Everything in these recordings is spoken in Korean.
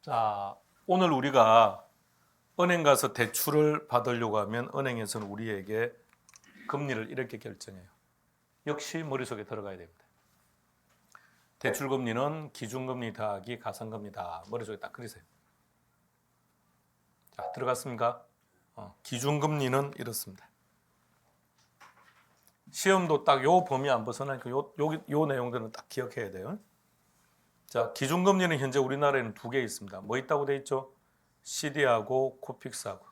자, 오늘 우리가 은행 가서 대출을 받으려고 하면 은행에서는 우리에게 금리를 이렇게 결정해요. 역시 머릿속에 들어가야 됩니다. 대출 금리는 기준금리 더하기 가산금리다. 머릿속에 딱 그리세요. 자, 들어갔습니까? 기준금리는 이렇습니다. 시험도 딱 요 범위 안 벗어나니까 요 내용들은 딱 기억해야 돼요. 자, 기준금리는 현재 우리나라에는 두 개 있습니다. 뭐 있다고 돼 있죠? CD하고 코픽스하고.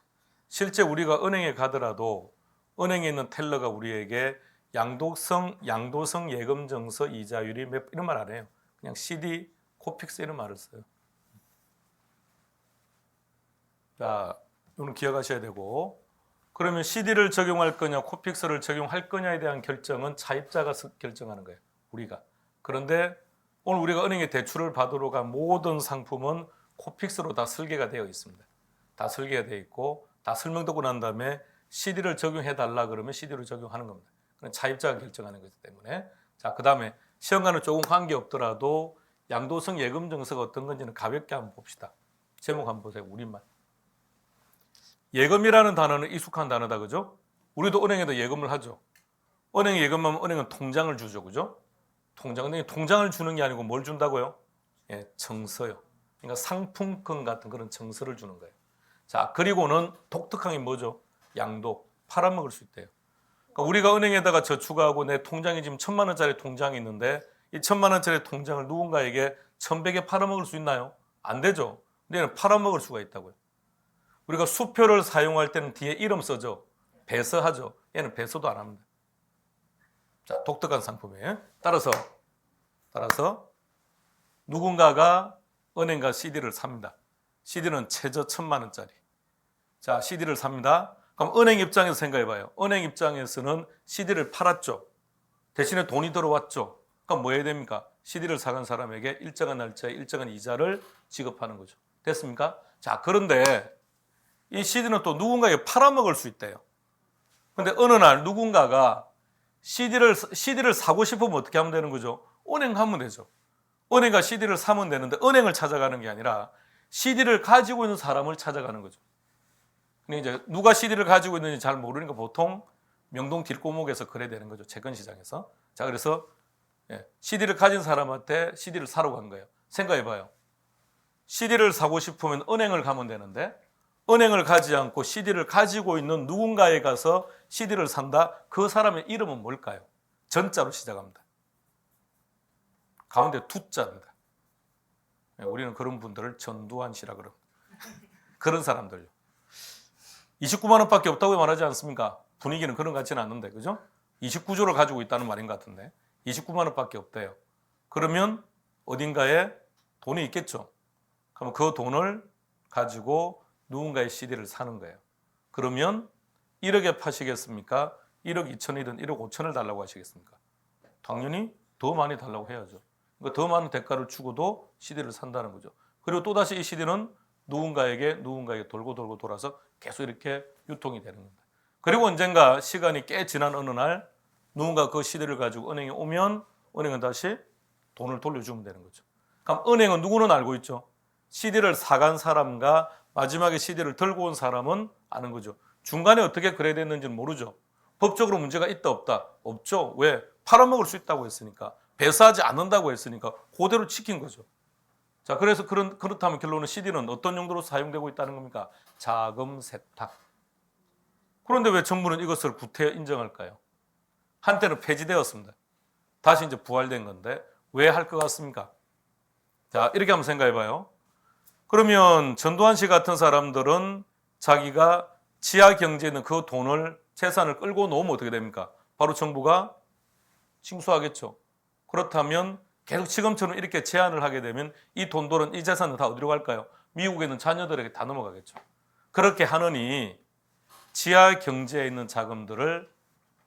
실제 우리가 은행에 가더라도 은행에 있는 텔러가 우리에게 양도성 예금증서 이자율이 이런 말 안 해요. 그냥 CD, 코픽스 이런 말을 써요. 자, 이거는 기억하셔야 되고, 그러면 CD를 적용할 거냐, 코픽스를 적용할 거냐에 대한 결정은 차입자가 결정하는 거예요. 우리가. 그런데 오늘 우리가 은행에 대출을 받으러 간 모든 상품은 코픽스로 다 설계가 되어 있습니다. 다 설계가 되어 있고 다 설명 듣고 난 다음에 CD를 적용해 달라 그러면 CD를 적용하는 겁니다. 그건 차입자가 결정하는 거기 때문에. 자, 그다음에 시험과는 조금 관계 없더라도 양도성 예금 증서가 어떤 건지는 가볍게 한번 봅시다. 제목 한번 보세요. 우리말. 예금이라는 단어는 익숙한 단어다, 그죠? 우리도 은행에도 예금을 하죠. 은행에 예금하면 은행은 통장을 주죠, 그죠? 통장을 주는 게 아니고 뭘 준다고요? 예, 증서요. 그러니까 상품권 같은 그런 증서를 주는 거예요. 자, 그리고는 독특한 게 뭐죠? 양도, 팔아먹을 수 있대요. 그러니까 우리가 은행에다가 저축하고 내 통장이 지금 1,000만 원짜리 통장이 있는데 이 1,000만 원짜리 통장을 누군가에게 1,100에 팔아먹을 수 있나요? 안 되죠. 근데 얘는 팔아먹을 수가 있다고요. 우리가 수표를 사용할 때는 뒤에 이름 써죠. 배서하죠. 얘는 배서도 안 합니다. 자, 독특한 상품이에요. 따라서 누군가가 은행가 CD를 삽니다. CD는 최저 1,000만 원짜리. 자, CD를 삽니다. 그럼 은행 입장에서 생각해봐요. 은행 입장에서는 CD를 팔았죠. 대신에 돈이 들어왔죠. 그럼 뭐 해야 됩니까? CD를 사간 사람에게 일정한 날짜에 일정한 이자를 지급하는 거죠. 됐습니까? 자, 그런데 이 CD는 또 누군가에게 팔아먹을 수 있대요. 근데 어느 날 누군가가 CD를 사고 싶으면 어떻게 하면 되는 거죠? 은행 가면 되죠. 은행가 CD를 사면 되는데 은행을 찾아가는 게 아니라 CD를 가지고 있는 사람을 찾아가는 거죠. 근데 이제 누가 CD를 가지고 있는지 잘 모르니까 보통 명동 뒷골목에서 거래되는 거죠. 채권시장에서. 자, 그래서 CD를 가진 사람한테 CD를 사러 간 거예요. 생각해봐요. CD를 사고 싶으면 은행을 가면 되는데 은행을 가지 않고 CD를 가지고 있는 누군가에 가서 CD를 산다. 그 사람의 이름은 뭘까요? 전자로 시작합니다. 가운데 두자입니다. 우리는 그런 분들을 전두환 씨라 그럽니다. 그런 사람들요. 29만 원밖에 없다고 말하지 않습니까? 분위기는 그런 것 같지는 않는데, 그죠? 29조를 가지고 있다는 말인 것 같은데 29만 원밖에 없대요. 그러면 어딘가에 돈이 있겠죠. 그럼 그 돈을 가지고 누군가의 CD를 사는 거예요. 그러면 1억에 파시겠습니까? 1억 2천이든 1억 5천을 달라고 하시겠습니까? 당연히 더 많이 달라고 해야죠. 그러니까 더 많은 대가를 주고도 CD를 산다는 거죠. 그리고 또다시 이 CD는 누군가에게 돌고 돌아서 계속 이렇게 유통이 되는 겁니다. 그리고 언젠가 시간이 꽤 지난 어느 날 누군가 그 CD를 가지고 은행에 오면 은행은 다시 돈을 돌려주면 되는 거죠. 그럼 은행은 누구는 알고 있죠? CD를 사간 사람과 마지막에 CD를 들고 온 사람은 아는 거죠. 중간에 어떻게 거래됐는지는 모르죠. 법적으로 문제가 있다 없다? 없죠. 왜? 팔아먹을 수 있다고 했으니까. 배사하지 않는다고 했으니까 그대로 지킨 거죠. 자, 그래서 그렇다면 결론은 CD는 어떤 용도로 사용되고 있다는 겁니까? 자금 세탁. 그런데 왜 정부는 이것을 구태 인정할까요? 한때는 폐지되었습니다. 다시 이제 부활된 건데 왜 할 것 같습니까? 자, 이렇게 한번 생각해 봐요. 그러면 전두환 씨 같은 사람들은 자기가 지하 경제에 있는 그 돈을 재산을 끌고 놓으면 어떻게 됩니까? 바로 정부가 징수하겠죠. 그렇다면 계속 지금처럼 이렇게 제한을 하게 되면 이 돈들은 이 재산은 다 어디로 갈까요? 미국에 있는 자녀들에게 다 넘어가겠죠. 그렇게 하느니 지하 경제에 있는 자금들을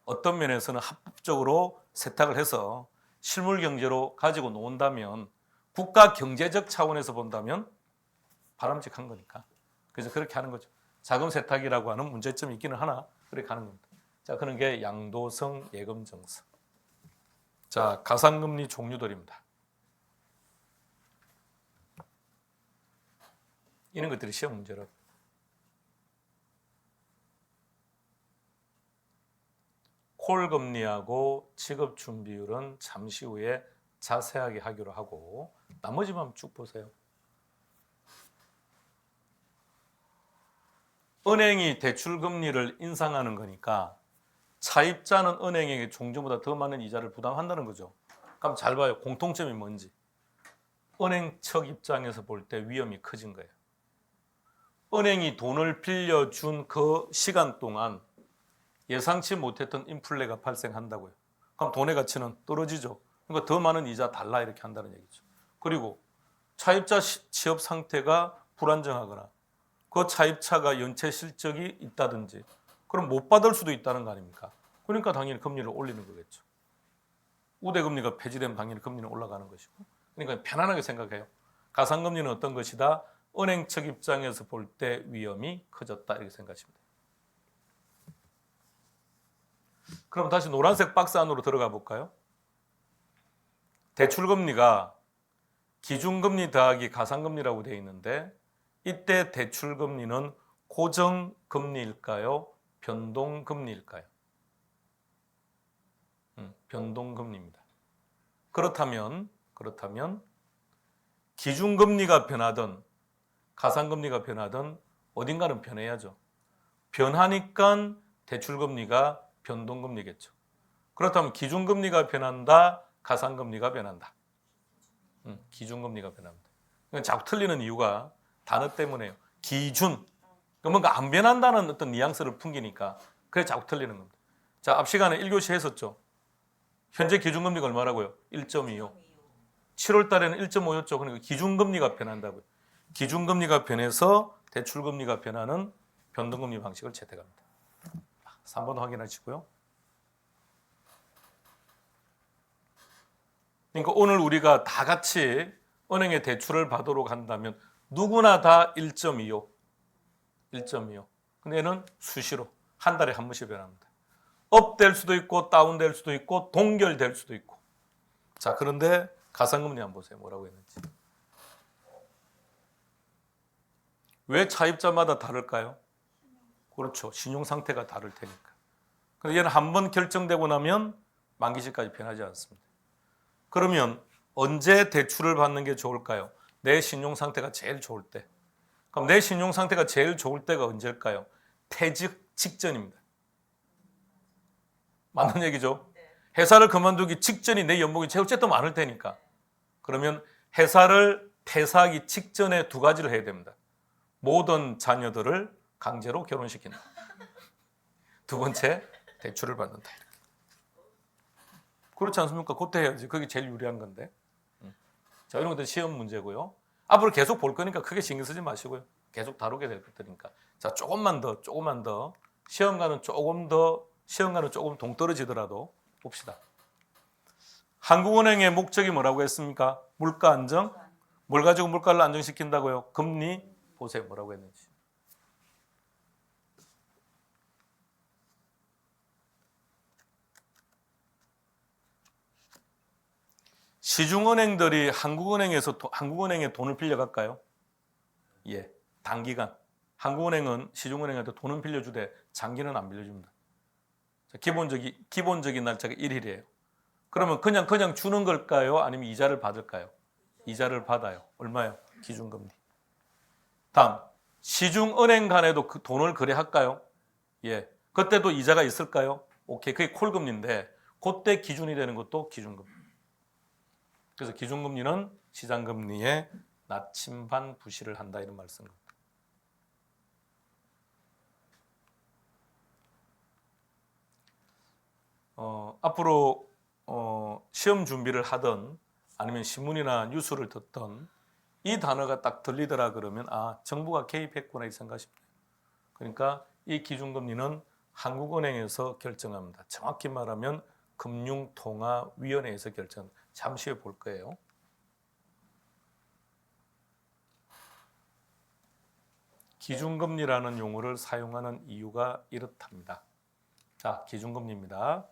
어떤 면에서는 합법적으로 세탁을 해서 실물 경제로 가지고 놓은다면 국가 경제적 차원에서 본다면 바람직한 거니까. 그래서 그렇게 하는 거죠. 자금 세탁이라고 하는 문제점이 있기는 하나 그렇게 하는 겁니다. 자, 그런 게 양도성 예금 증서. 자, 가상금리 종류들입니다. 이런 것들이 시험 문제로. 콜 금리하고 취급 준비율은 잠시 후에 자세하게 하기로 하고 나머지만 쭉 보세요. 은행이 대출 금리를 인상하는 거니까 차입자는 은행에게 종전보다 더 많은 이자를 부담한다는 거죠. 그럼 잘 봐요. 공통점이 뭔지. 은행 측 입장에서 볼 때 위험이 커진 거예요. 은행이 돈을 빌려준 그 시간 동안 예상치 못했던 인플레가 발생한다고요. 그럼 돈의 가치는 떨어지죠. 그러니까 더 많은 이자 달라 이렇게 한다는 얘기죠. 그리고 차입자 취업 상태가 불안정하거나 그 차입차가 연체 실적이 있다든지 그럼 못 받을 수도 있다는 거 아닙니까? 그러니까 당연히 금리를 올리는 거겠죠. 우대금리가 폐지되면 당연히 금리는 올라가는 것이고. 그러니까 편안하게 생각해요. 가상금리는 어떤 것이다? 은행 측 입장에서 볼 때 위험이 커졌다 이렇게 생각하시면 돼요. 그럼 다시 노란색 박스 안으로 들어가 볼까요? 대출금리가 기준금리 더하기 가상금리라고 되어 있는데 이때 대출금리는 고정금리일까요? 변동금리일까요? 변동금리입니다. 그렇다면 기준금리가 변하든 가상금리가 변하든 어딘가는 변해야죠. 변하니까 대출금리가 변동금리겠죠. 그렇다면 기준금리가 변한다, 가상금리가 변한다. 기준금리가 변합니다. 자꾸 틀리는 이유가 단어 때문에요. 기준. 뭔가 안 변한다는 어떤 뉘앙스를 풍기니까 그래 자꾸 틀리는 겁니다. 자, 앞 시간에 1교시 했었죠. 현재 기준금리가 얼마라고요? 1.25. 7월 달에는 1.5였죠. 그러니까 기준금리가 변한다고요. 기준금리가 변해서 대출금리가 변하는 변동금리 방식을 채택합니다. 3번 확인하시고요. 그러니까 오늘 우리가 다 같이 은행에 대출을 받도록 한다면 누구나 다 1.25. 근데 얘는 수시로 한 달에 한 번씩 변합니다. 업 될 수도 있고 다운 될 수도 있고 동결될 수도 있고. 자, 그런데 가상금리 한번 보세요. 뭐라고 했는지. 왜 차입자마다 다를까요? 그렇죠. 신용 상태가 다를 테니까. 근데 얘는 한 번 결정되고 나면 만기 시까지 변하지 않습니다. 그러면 언제 대출을 받는 게 좋을까요? 내 신용 상태가 제일 좋을 때. 그럼 내 신용 상태가 제일 좋을 때가 언제일까요? 퇴직 직전입니다. 맞는 얘기죠? 회사를 그만두기 직전이 내 연봉이 어쨌든 많을 테니까. 그러면 회사를 퇴사하기 직전에 두 가지를 해야 됩니다. 모든 자녀들을 강제로 결혼시킨다. 두 번째, 대출을 받는다. 그렇지 않습니까? 그때 해야지. 그게 제일 유리한 건데. 자, 이런 것들 시험 문제고요. 앞으로 계속 볼 거니까 크게 신경 쓰지 마시고요. 계속 다루게 될 것들이니까. 자, 조금만 더. 시험과는 조금 동떨어지더라도 봅시다. 한국은행의 목적이 뭐라고 했습니까? 물가 안정? 뭘 가지고 물가를 안정시킨다고요? 금리 보세요. 뭐라고 했는지. 시중은행들이 한국은행에 돈을 빌려갈까요? 예, 단기간. 한국은행은 시중은행한테 돈은 빌려주되 장기는 안 빌려줍니다. 자, 기본적인 날짜가 1일이에요. 그러면 그냥 주는 걸까요? 아니면 이자를 받을까요? 이자를 받아요. 얼마요? 기준금리. 다음, 시중은행 간에도 그 돈을 거래할까요? 예, 그때도 이자가 있을까요? 오케이, 그게 콜금리인데 그때 기준이 되는 것도 기준금리. 그래서 기준금리는 시장금리에 나침반 부실을 한다 이런 말씀입니다. 앞으로 시험 준비를 하든 아니면 신문이나 뉴스를 듣던 이 단어가 딱 들리더라 그러면 정부가 개입했구나 이 생각하십니다. 그러니까 이 기준금리는 한국은행에서 결정합니다. 정확히 말하면 금융통화위원회에서 결정. 잠시 후에 볼 거예요. 기준금리라는 용어를 사용하는 이유가 이렇답니다. 자, 기준금리입니다.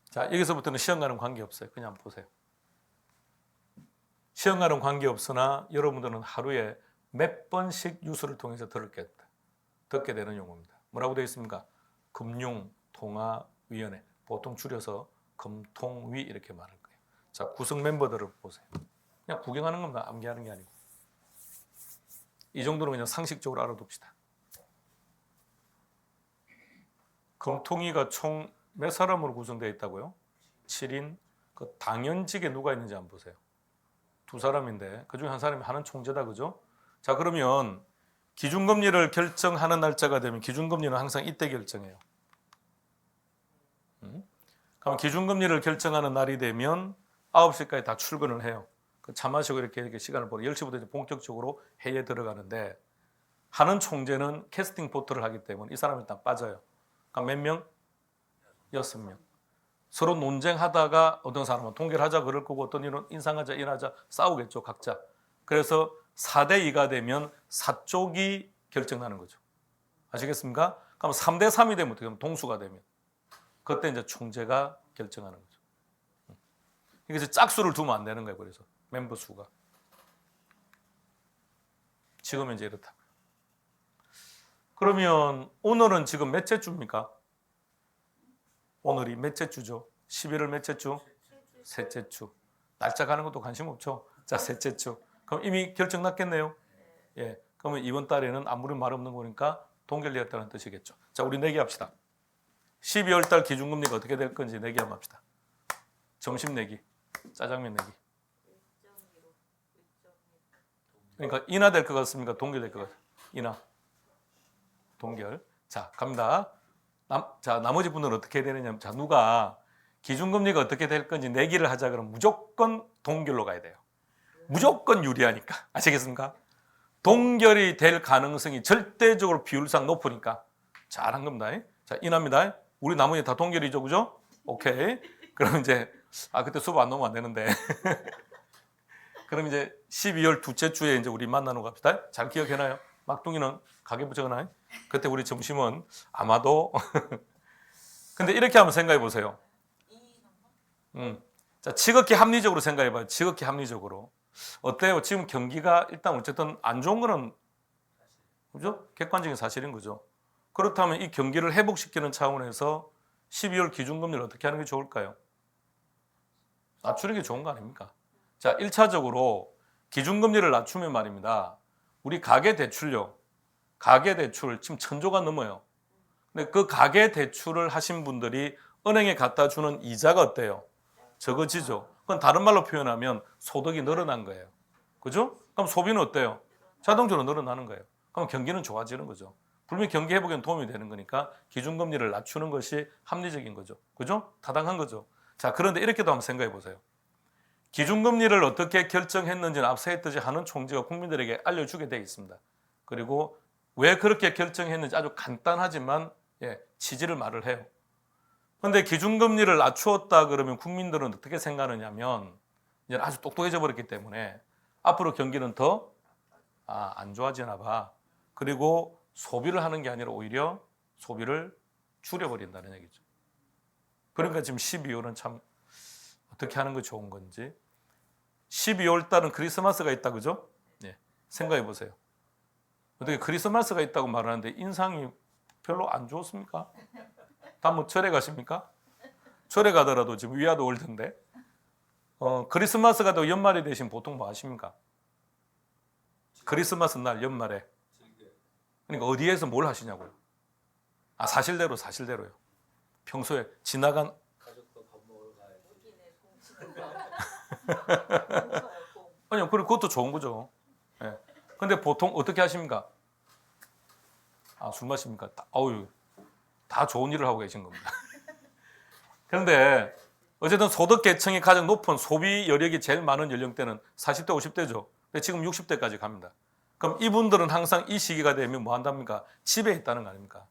자, 여기서부터는 시험과는 관계없어요. 그냥 보세요. 시험과는 관계없으나 여러분들은 하루에 몇 번씩 뉴스를 통해서 듣게 되는 용어입니다. 뭐라고 되어 있습니까? 금융통화위원회, 보통 줄여서 금통위 이렇게 말할 거예요. 자, 구성 멤버들을 보세요. 그냥 구경하는 겁니다. 암기하는 게 아니고. 이 정도는 그냥 상식적으로 알아둡시다. 금통위가 총 몇 사람으로 구성되어 있다고요? 7인. 그 당연직에 누가 있는지 한번 보세요. 2사람인데 그중에 한 사람이 하는 총재다, 그죠? 자, 그러면 기준금리를 결정하는 날짜가 되면 기준금리는 항상 이때 결정해요. 그럼 기준금리를 결정하는 날이 되면 9시까지 다 출근을 해요. 차 마시고 이렇게 시간을 보내 10시부터 이제 본격적으로 회의에 들어가는데 하는 총재는 캐스팅 보트를 하기 때문에 이 사람이 일단 빠져요. 그럼 몇 명? 6명. 서로 논쟁하다가 어떤 사람은 동결하자 그럴 거고 어떤 이는 인상하자 인하자 싸우겠죠, 각자. 그래서 4대2가 되면 사쪽이 결정나는 거죠. 아시겠습니까? 그럼 3대3이 되면 어떻게 하면 동수가 되면 그때 이제 총재가 결정하는 거죠. 그래서 짝수를 두면 안 되는 거예요. 그래서 멤버 수가. 지금은 이제 이렇다고요. 그러면 오늘은 지금 몇째 주입니까? 오늘이 몇째 주죠? 11월 몇째 주? 셋째 주. 날짜 가는 것도 관심 없죠? 자, 셋째 주. 그럼 이미 결정 났겠네요? 예. 그러면 이번 달에는 아무리 말 없는 거니까 동결되었다는 뜻이겠죠. 자, 우리 내기합시다. 12월 달 기준금리가 어떻게 될 건지 내기 한번 합시다. 점심 내기, 짜장면 내기. 그러니까 인하될 것 같습니까? 동결될 것 같아요? 인하. 동결. 자, 갑니다. 자, 나머지 분들은 어떻게 해야 되느냐. 자, 누가 기준금리가 어떻게 될 건지 내기를 하자 그러면 무조건 동결로 가야 돼요. 무조건 유리하니까. 아시겠습니까? 동결이 될 가능성이 절대적으로 비율상 높으니까 잘한 겁니다. 자, 인합니다. 우리 나머지 다 동결이죠, 그죠? 오케이. 그럼 이제 그때 수업 안 넣으면 안 되는데. 그럼 이제 12월 둘째 주에 이제 우리 만나는 거 갑시다. 잘 기억해놔요. 막둥이는 가계부 적어놔요. 그때 우리 점심은 아마도 근데 이렇게 한번 생각해 보세요. 자, 지극히 합리적으로 생각해 봐요. 지극히 합리적으로. 어때요? 지금 경기가 일단 어쨌든 안 좋은 거는 그죠? 객관적인 사실인 거죠. 그렇다면 이 경기를 회복시키는 차원에서 12월 기준금리를 어떻게 하는 게 좋을까요? 낮추는 게 좋은 거 아닙니까? 자, 1차적으로 기준금리를 낮추면 말입니다. 우리 가계대출 지금 1,000조가 넘어요. 근데 그 가계대출을 하신 분들이 은행에 갖다 주는 이자가 어때요? 적어지죠. 그건 다른 말로 표현하면 소득이 늘어난 거예요. 그죠? 그럼 소비는 어때요? 자동적으로 늘어나는 거예요. 그럼 경기는 좋아지는 거죠. 분명히 경기 회복에 도움이 되는 거니까 기준금리를 낮추는 것이 합리적인 거죠. 그죠? 타당한 거죠. 자, 그런데 이렇게도 한번 생각해 보세요. 기준금리를 어떻게 결정했는지는 앞서 했듯이 하는 총재가 국민들에게 알려주게 되어 있습니다. 그리고 왜 그렇게 결정했는지 아주 간단하지만 취지를 말을 해요. 그런데 기준금리를 낮추었다 그러면 국민들은 어떻게 생각하느냐면 이제 아주 똑똑해져 버렸기 때문에 앞으로 경기는 더 안 좋아지나 봐. 그리고 소비를 하는 게 아니라 오히려 소비를 줄여버린다는 얘기죠. 그러니까 지금 12월은 참 어떻게 하는 게 좋은 건지. 12월 달은 크리스마스가 있다, 그죠? 네. 생각해 보세요. 어떻게 크리스마스가 있다고 말하는데 인상이 별로 안 좋습니까? 다 뭐 절에 가십니까? 절에 가더라도 지금 위아더 월드인데 크리스마스가 되고 연말이 되시면 보통 뭐 하십니까? 크리스마스 날 연말에 그러니까 어디에서 뭘 하시냐고요? 사실대로요. 평소에 지나간 가족도 밥 먹으러 가야지. 아니요, 그것도 좋은 거죠. 예. 근데 보통 어떻게 하십니까? 술 마십니까? 다 좋은 일을 하고 계신 겁니다. 그런데 어쨌든 소득 계층이 가장 높은 소비 여력이 제일 많은 연령대는 40대, 50대죠. 근데 지금 60대까지 갑니다. 그럼 이분들은 항상 이 시기가 되면 뭐 한답니까? 집에 있다는 거 아닙니까?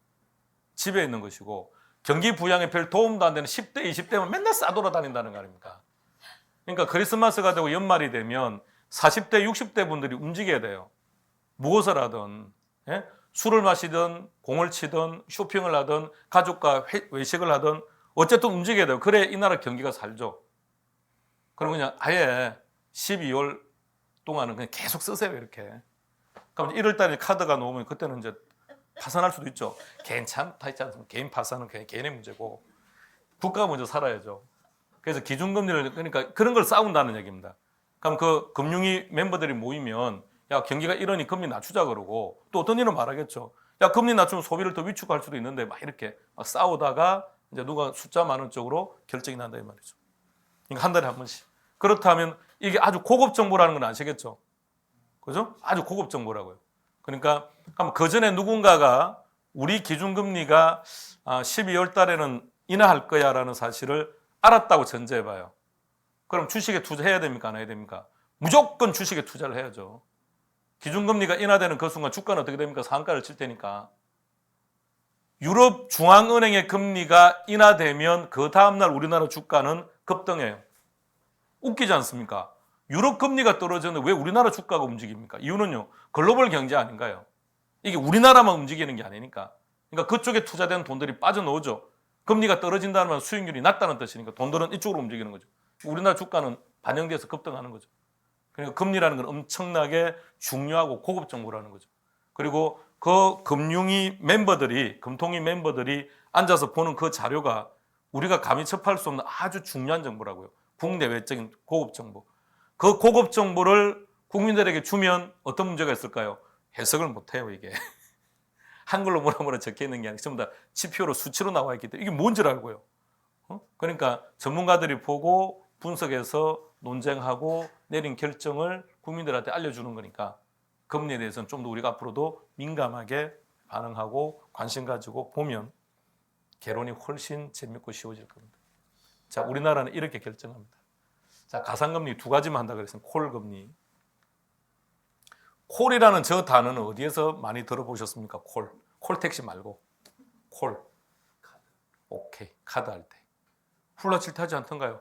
집에 있는 것이고 경기 부양에 별 도움도 안 되는 10대, 20대만 맨날 싸돌아다닌다는 거 아닙니까? 그러니까 크리스마스가 되고 연말이 되면 40대, 60대 분들이 움직여야 돼요. 무엇을 하든 술을 마시든 공을 치든 쇼핑을 하든 가족과 외식을 하든 어쨌든 움직여야 돼요. 그래 이 나라 경기가 살죠. 그럼 그냥 아예 12월 동안은 그냥 계속 쓰세요 이렇게. 그럼 1월 달에 카드가 나오면 그때는 이제 파산할 수도 있죠. 괜찮다 있지 않습니까? 개인 파산은 그냥 개인의 문제고 국가가 먼저 살아야죠. 그래서 기준금리를 그러니까 그런 걸 싸운다는 얘기입니다. 그럼 그 금융위 멤버들이 모이면 야 경기가 이러니 금리 낮추자 그러고 또 어떤 일은 말하겠죠. 야 금리 낮추면 소비를 더 위축할 수도 있는데 막 이렇게 막 싸우다가 이제 누가 숫자 많은 쪽으로 결정이 난다 이 말이죠. 그러니까 한 달에 한 번씩. 그렇다면 이게 아주 고급 정보라는 건 아시겠죠? 그죠? 아주 고급 정보라고요. 그러니까 그 전에 누군가가 우리 기준금리가 12월 달에는 인하할 거야라는 사실을 알았다고 전제해봐요. 그럼 주식에 투자해야 됩니까? 안 해야 됩니까? 무조건 주식에 투자를 해야죠. 기준금리가 인하되는 그 순간 주가는 어떻게 됩니까? 상한가를 칠 테니까. 유럽 중앙은행의 금리가 인하되면 그 다음날 우리나라 주가는 급등해요. 웃기지 않습니까? 유럽 금리가 떨어졌는데 왜 우리나라 주가가 움직입니까? 이유는요. 글로벌 경제 아닌가요? 이게 우리나라만 움직이는 게 아니니까. 그러니까 그쪽에 투자된 돈들이 빠져나오죠. 금리가 떨어진다는 건 수익률이 낮다는 뜻이니까 돈들은 이쪽으로 움직이는 거죠. 우리나라 주가는 반영돼서 급등하는 거죠. 그러니까 금리라는 건 엄청나게 중요하고 고급 정보라는 거죠. 그리고 그 금융위 멤버들이, 금통위 멤버들이 앉아서 보는 그 자료가 우리가 감히 접할 수 없는 아주 중요한 정보라고요. 국내외적인 고급 정보. 그 고급 정보를 국민들에게 주면 어떤 문제가 있을까요? 해석을 못해요, 이게. 한글로 뭐라 적혀 있는 게 아니라 전부 다 지표로 수치로 나와 있기 때문에 이게 뭔지 알고요. 그러니까 전문가들이 보고 분석해서 논쟁하고 내린 결정을 국민들한테 알려주는 거니까 금리에 대해서는 좀 더 우리가 앞으로도 민감하게 반응하고 관심 가지고 보면 개론이 훨씬 재밌고 쉬워질 겁니다. 자, 우리나라는 이렇게 결정합니다. 자, 가상금리 두 가지만 한다 그랬으면 콜금리. 콜이라는 저 단어는 어디에서 많이 들어보셨습니까? 콜. 콜택시 말고. 콜. 오케이. 카드 할 때. 훌라칠 때 하지 않던가요?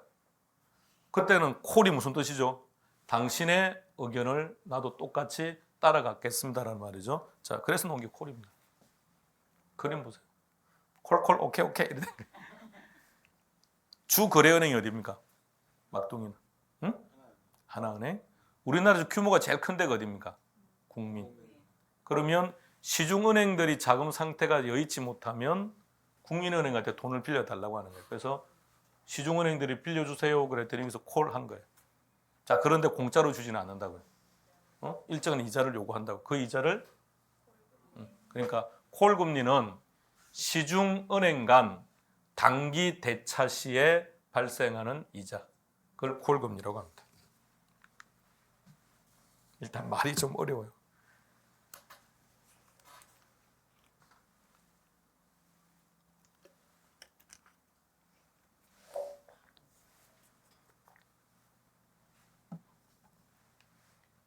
그때는 콜이 무슨 뜻이죠? 당신의 의견을 나도 똑같이 따라가겠습니다라는 말이죠. 자, 그래서 놓은 게 콜입니다. 그림 보세요. 콜, 오케이, 이렇게. 주 거래은행이 어디입니까? 막둥이는. 응? 하나은행. 우리나라 규모가 제일 큰 데가 어디입니까? 국민. 그러면 시중은행들이 자금 상태가 여의치 못하면 국민은행한테 돈을 빌려달라고 하는 거예요. 그래서 시중은행들이 빌려주세요 그랬더니 여기서 콜 한 거예요. 자, 그런데 공짜로 주지는 않는다고요. 일정한 이자를 요구한다고. 그 이자를 그러니까 콜 금리는 시중은행 간 단기 대차 시에 발생하는 이자. 그걸 콜 금리라고 합니다. 일단 말이 좀 어려워요.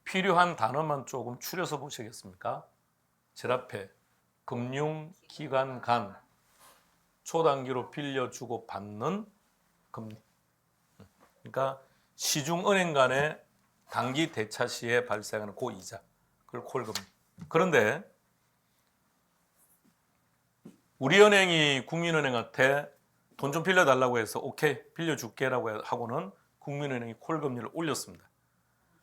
필요한 단어만 조금 추려서 보시겠습니까? 제 앞에 금융기관 간 초단기로 빌려주고 받는 금리. 그러니까 시중은행 간의 단기 대차 시에 발생하는 고이자. 그걸 콜금리. 그런데 우리은행이 국민은행한테 돈 좀 빌려달라고 해서 오케이 빌려줄게라고 하고는 국민은행이 콜금리를 올렸습니다.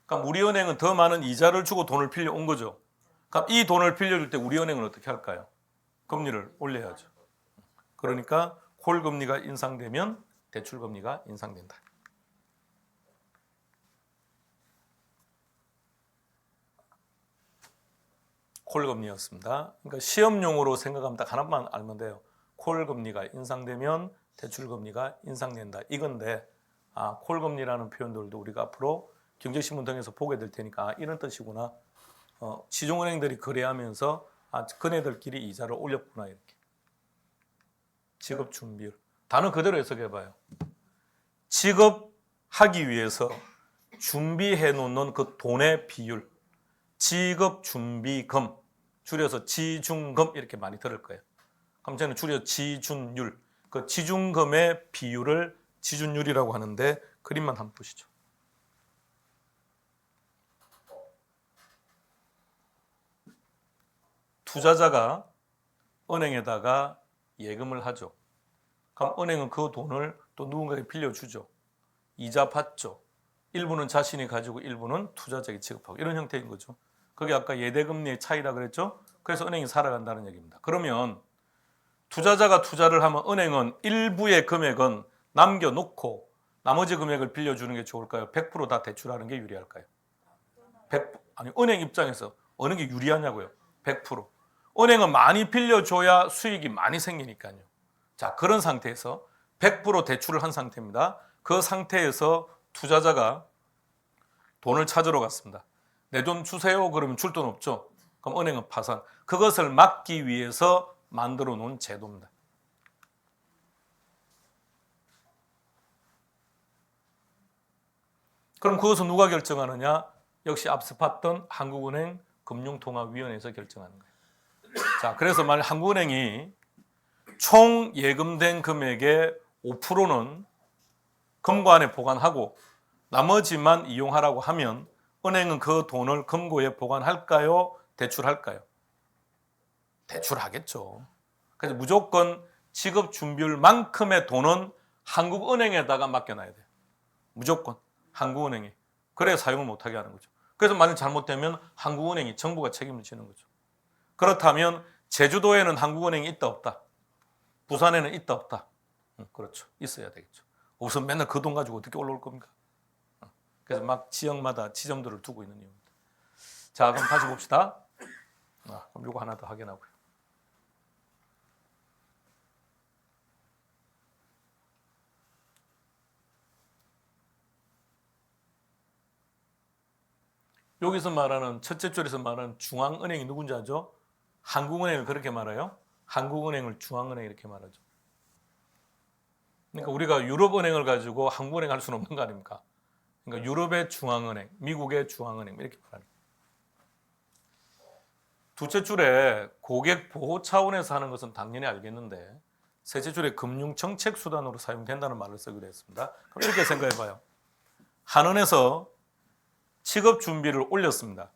그럼 우리은행은 더 많은 이자를 주고 돈을 빌려온 거죠. 그럼 이 돈을 빌려줄 때 우리은행은 어떻게 할까요? 금리를 올려야죠. 그러니까 콜금리가 인상되면 대출금리가 인상된다. 콜금리였습니다. 그러니까 시험용으로 생각하면 딱 하나만 알면 돼요. 콜금리가 인상되면 대출금리가 인상된다. 이건데 콜금리라는 표현들도 우리가 앞으로 경제신문 등에서 보게 될 테니까 이런 뜻이구나. 시중은행들이 거래하면서 그네들끼리 이자를 올렸구나 이렇게. 지급준비율. 단어 그대로 해석해봐요. 지급하기 위해서 준비해 놓는 그 돈의 비율. 지급준비금. 줄여서 지중금 이렇게 많이 들을 거예요. 그럼 저는 줄여 지준율. 그 지중금의 비율을 지준율이라고 하는데 그림만 한번 보시죠. 투자자가 은행에다가 예금을 하죠. 그럼 은행은 그 돈을 또 누군가에게 빌려주죠. 이자 받죠. 일부는 자신이 가지고 일부는 투자자에게 지급하고 이런 형태인 거죠. 그게 아까 예대금리의 차이라 그랬죠. 그래서 은행이 살아간다는 얘기입니다. 그러면 투자자가 투자를 하면 은행은 일부의 금액은 남겨놓고 나머지 금액을 빌려주는 게 좋을까요? 100% 다 대출하는 게 유리할까요? 아니, 은행 입장에서 어느 게 유리하냐고요? 100%. 은행은 많이 빌려줘야 수익이 많이 생기니까요. 자, 그런 상태에서 100% 대출을 한 상태입니다. 그 상태에서 투자자가 돈을 찾으러 갔습니다. 내 돈 주세요. 그러면 줄 돈 없죠. 그럼 은행은 파산. 그것을 막기 위해서 만들어 놓은 제도입니다. 그럼 그것은 누가 결정하느냐? 역시 앞서 봤던 한국은행 금융통화위원회에서 결정하는 거예요. 자, 그래서 만약 한국은행이 총 예금된 금액의 5%는 금고안에 보관하고 나머지만 이용하라고 하면 은행은 그 돈을 금고에 보관할까요? 대출할까요? 대출하겠죠. 그래서 무조건 지급 준비율만큼의 돈은 한국은행에다가 맡겨놔야 돼요. 무조건 한국은행이. 그래야 사용을 못하게 하는 거죠. 그래서 만약 잘못되면 한국은행이 정부가 책임을 지는 거죠. 그렇다면 제주도에는 한국은행이 있다 없다? 부산에는 있다 없다? 그렇죠. 있어야 되겠죠. 우선 맨날 그 돈 가지고 어떻게 올라올 겁니까? 그래서 막 지역마다 지점들을 두고 있는 이유입니다. 자, 그럼 다시 봅시다. 그럼 이거 하나 더 확인하고요. 여기서 말하는 첫째 줄에서 말하는 중앙은행이 누군지 아죠? 한국은행을 그렇게 말해요. 한국은행을 중앙은행 이렇게 말하죠. 그러니까 우리가 유럽은행을 가지고 한국은행 할 수는 없는 거 아닙니까? 그러니까 유럽의 중앙은행, 미국의 중앙은행 이렇게 말하는 거예요. 둘째 줄에 고객 보호 차원에서 하는 것은 당연히 알겠는데 셋째 줄에 금융 정책 수단으로 사용된다는 말을 쓰기로 했습니다. 그럼 이렇게 생각해 봐요. 한은에서 지급 준비를 올렸습니다.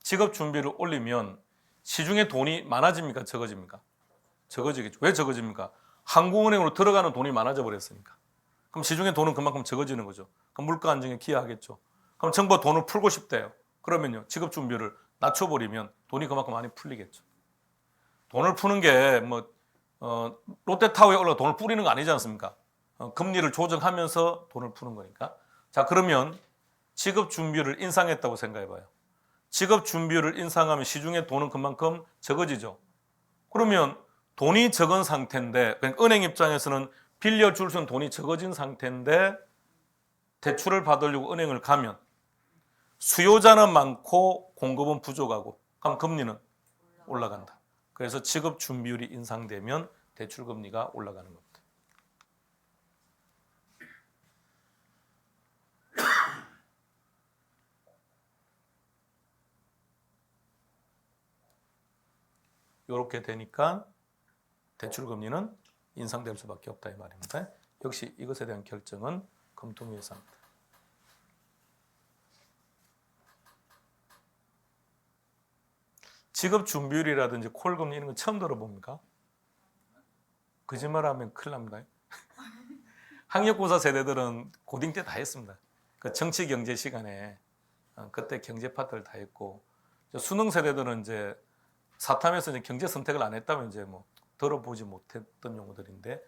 지급 준비를 올리면 시중에 돈이 많아집니까? 적어집니까? 적어지겠죠. 왜 적어집니까? 한국은행으로 들어가는 돈이 많아져 버렸으니까. 그럼 시중에 돈은 그만큼 적어지는 거죠. 그럼 물가 안정에 기여하겠죠. 그럼 정부가 돈을 풀고 싶대요. 그러면요, 지급 준비를 낮춰버리면 돈이 그만큼 많이 풀리겠죠. 돈을 푸는 게 롯데타워에 올라 돈을 뿌리는 거 아니지 않습니까? 금리를 조정하면서 돈을 푸는 거니까. 자, 그러면 지급 준비율을 인상했다고 생각해봐요. 지급 준비율을 인상하면 시중에 돈은 그만큼 적어지죠. 그러면 돈이 적은 상태인데, 그러니까 은행 입장에서는 빌려줄 수 있는 돈이 적어진 상태인데 대출을 받으려고 은행을 가면 수요자는 많고 공급은 부족하고 그럼 금리는 올라간다. 그래서 지급 준비율이 인상되면 대출 금리가 올라가는 겁니다. 이렇게 되니까 대출 금리는 인상될 수밖에 없다 이 말입니다. 역시 이것에 대한 결정은 금통위에서 합니다. 지급 준비율이라든지 콜 금리 이런 거 처음 들어봅니까? 거짓말하면 큰일 납니다. 학력고사 세대들은 고딩 때 다 했습니다. 그 정치 경제 시간에 그때 경제 파트를 다 했고 수능 세대들은 이제 사탐에서 이제 경제 선택을 안 했다면 이제 들어보지 못했던 용어들인데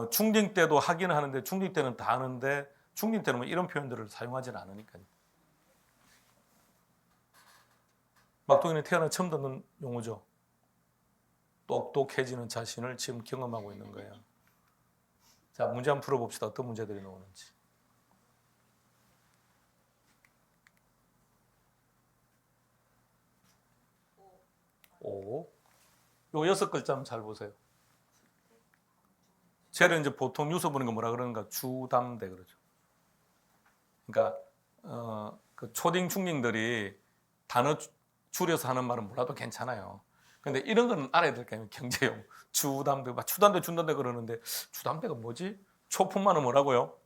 중딩 때도 하기는 하는데 중딩 때는 다 하는데 중딩 때는 이런 표현들을 사용하지는 않으니까요. 막동이는 태어나 처음 듣는 용어죠. 똑똑해지는 자신을 지금 경험하고 있는 거예요. 자, 문제 한번 풀어봅시다. 어떤 문제들이 나오는지. 요 6글자 한번 잘 보세요. 쟤를 이제 보통 뉴스 보는 거 뭐라 그러는가? 주담대 그러죠. 그러니까 그 초딩 중딩들이 단어 줄여서 하는 말은 몰라도 괜찮아요. 근데 이런 거는 알아야 될 거 아니에요. 경제용. 주담대, 추담대, 준담대 그러는데 주담대가 뭐지? 초품화는 뭐라고요?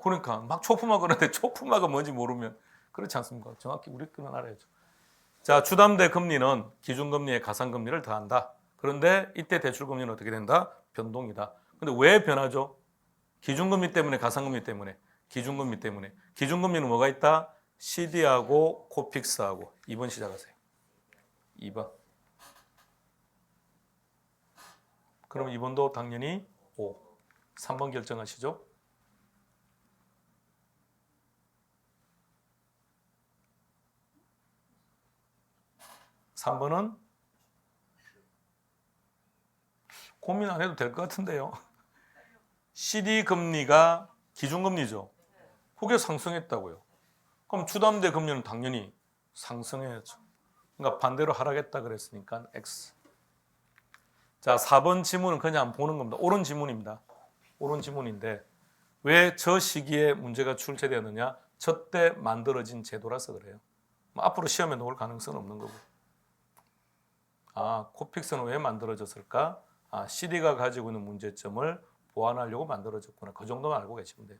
그러니까 막 초품화 그러는데 초품화가 뭔지 모르면 그렇지 않습니까? 정확히 우리 거는 알아야죠. 자, 주담대 금리는 기준금리에 가상금리를 더한다. 그런데 이때 대출금리는 어떻게 된다? 변동이다. 근데 왜 변하죠? 기준금리 때문에 가상금리 때문에. 기준금리 때문에. 기준금리는 뭐가 있다? CD하고 코픽스하고. 2번 시작하세요. 2번. 그럼 2번도 당연히 5. 3번 결정하시죠. 3번은 고민 안 해도 될 것 같은데요. CD 금리가 기준금리죠. 그게 상승했다고요. 그럼 주담대 금리는 당연히 상승해야죠. 그러니까 반대로 하락했다 그랬으니까 X. 자, 4번 지문은 그냥 보는 겁니다. 옳은 지문입니다. 옳은 지문인데 왜 저 시기에 문제가 출제되느냐? 저때 만들어진 제도라서 그래요. 앞으로 시험에 나올 가능성은 없는 거고. 아, 코픽스는 왜 만들어졌을까? 아, CD가 가지고 있는 문제점을 보완하려고 만들어졌구나. 그 정도만 알고 계시면 돼요.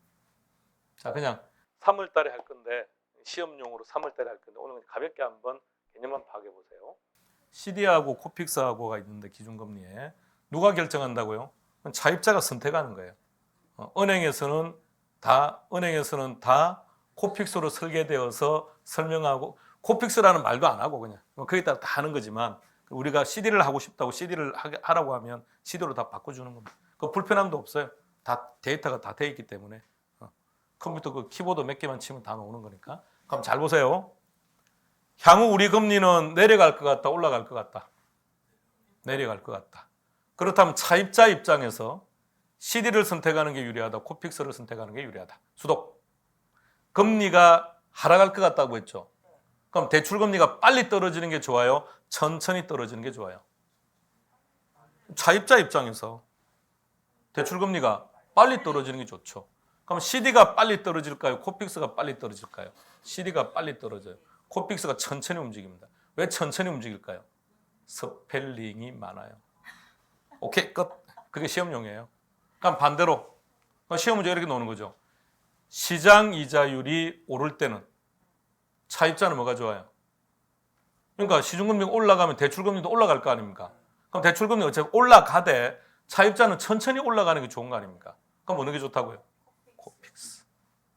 자, 그냥 3월 달에 할 건데 시험용으로 3월 달에 할 건데 오늘 가볍게 한번 개념만 파악해 보세요. CD하고 코픽스하고가 있는데 기준금리에 누가 결정한다고요? 차입자가 선택하는 거예요. 은행에서는 다 코픽스로 설계되어서 설명하고 코픽스라는 말도 안 하고 그냥 거기에 따라 다 하는 거지만 우리가 CD를 하고 싶다고 CD를 하라고 하면 CD로 다 바꿔주는 겁니다. 그 불편함도 없어요. 다 데이터가 다 돼 있기 때문에 컴퓨터 그 키보드 몇 개만 치면 다 나오는 거니까. 그럼 잘 보세요. 향후 우리 금리는 내려갈 것 같다, 올라갈 것 같다. 내려갈 것 같다. 그렇다면 차입자 입장에서 CD를 선택하는 게 유리하다, 코픽스를 선택하는 게 유리하다. 수독. 금리가 하락할 것 같다고 했죠. 그럼 대출 금리가 빨리 떨어지는 게 좋아요? 천천히 떨어지는 게 좋아요? 차입자 입장에서 대출 금리가 빨리 떨어지는 게 좋죠. 그럼 CD가 빨리 떨어질까요? 코픽스가 빨리 떨어질까요? CD가 빨리 떨어져요. 코픽스가 천천히 움직입니다. 왜 천천히 움직일까요? 스펠링이 많아요. 오케이, 끝. 그게 시험용이에요. 그럼 반대로 시험 문제 이렇게 나오는 거죠. 시장 이자율이 오를 때는 차입자는 뭐가 좋아요? 그러니까 시중금리가 올라가면 대출금리도 올라갈 거 아닙니까? 그럼 대출금리 어차피 올라가되 차입자는 천천히 올라가는 게 좋은 거 아닙니까? 그럼 어느 게 좋다고요? 코픽스.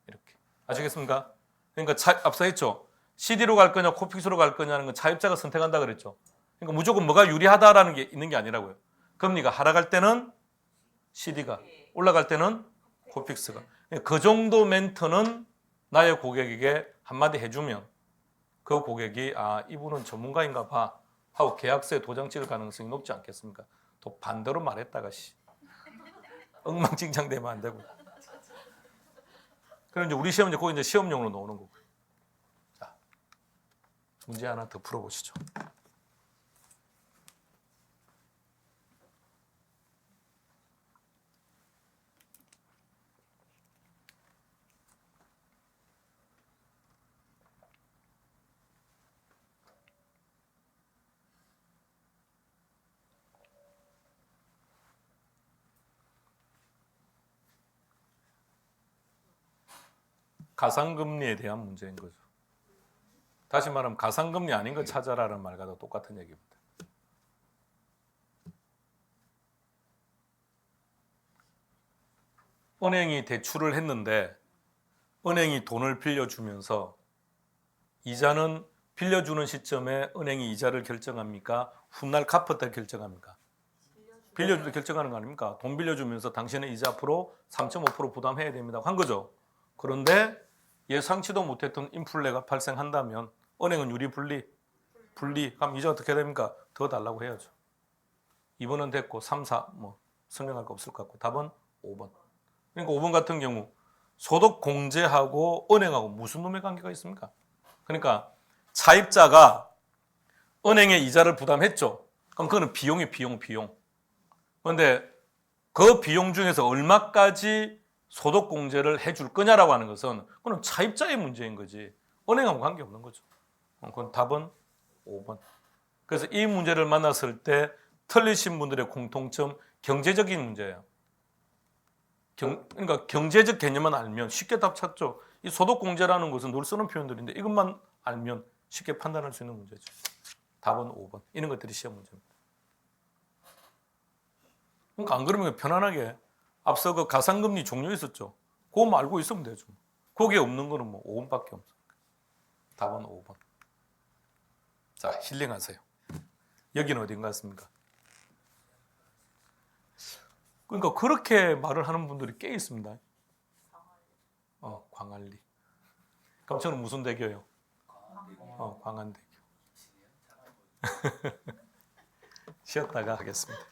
이렇게. 아시겠습니까? 그러니까 앞서 했죠. CD로 갈 거냐 코픽스로 갈 거냐는 건 차입자가 선택한다 그랬죠. 그러니까 무조건 뭐가 유리하다라는 게 있는 게 아니라고요. 금리가 하락할 때는 CD가, 올라갈 때는 코픽스가. 그 정도 멘트는 나의 고객에게 한마디 해주면 그 고객이 아, 이분은 전문가인가 봐 하고 계약서에 도장 찍을 가능성이 높지 않겠습니까? 또 반대로 말했다가 엉망진창 되면 안 되고. 그럼 이제 우리 시험 이제 거기 이제 시험용으로 나오는 거고. 자, 문제 하나 더 풀어보시죠. 가상금리에 대한 문제인 거죠. 다시 말하면 가상금리 아닌 거 찾아라는 말과도 똑같은 얘기입니다. 은행이 대출을 했는데 은행이 돈을 빌려주면서 이자는 빌려주는 시점에 은행이 이자를 결정합니까? 훗날 갚을 때 결정합니까? 빌려줄 때 결정하는 거 아닙니까? 돈 빌려주면서 당신은 이자 앞으로 3.5% 부담해야 됩니다. 한 거죠. 그런데 예상치도 못했던 인플레가 발생한다면 은행은 유리분리, 그럼 이제 어떻게 됩니까? 더 달라고 해야죠. 2번은 됐고 3, 4 뭐 설명할 거 없을 것 같고 답은 5번. 그러니까 5번 같은 경우 소득 공제하고 은행하고 무슨 놈의 관계가 있습니까? 그러니까 차입자가 은행에 이자를 부담했죠. 그럼 그거는 비용이 비용. 그런데 그 비용 중에서 얼마까지 소득 공제를 해줄 거냐라고 하는 것은 그건 차입자의 문제인 거지 은행하고 관계없는 거죠. 그건 답은 5번. 그래서 이 문제를 만났을 때 틀리신 분들의 공통점 경제적인 문제예요. 그러니까 경제적 개념만 알면 쉽게 답 찾죠. 이 소득 공제라는 것은 늘 쓰는 표현들인데 이것만 알면 쉽게 판단할 수 있는 문제죠. 답은 5번. 이런 것들이 시험 문제입니다. 그러니까 안 그러면 편안하게 앞서 그 가상금리 종류 있었죠. 그거만 알고 있으면 되죠. 거기에 없는 거는 뭐 5번밖에 없어. 답은 5번. 자, 힐링하세요. 여기는 어딘 것 같습니까? 그러니까 그렇게 말을 하는 분들이 꽤 있습니다. 광안리. 그럼 저는 무슨 대교요? 광안대교. 쉬었다가 하겠습니다.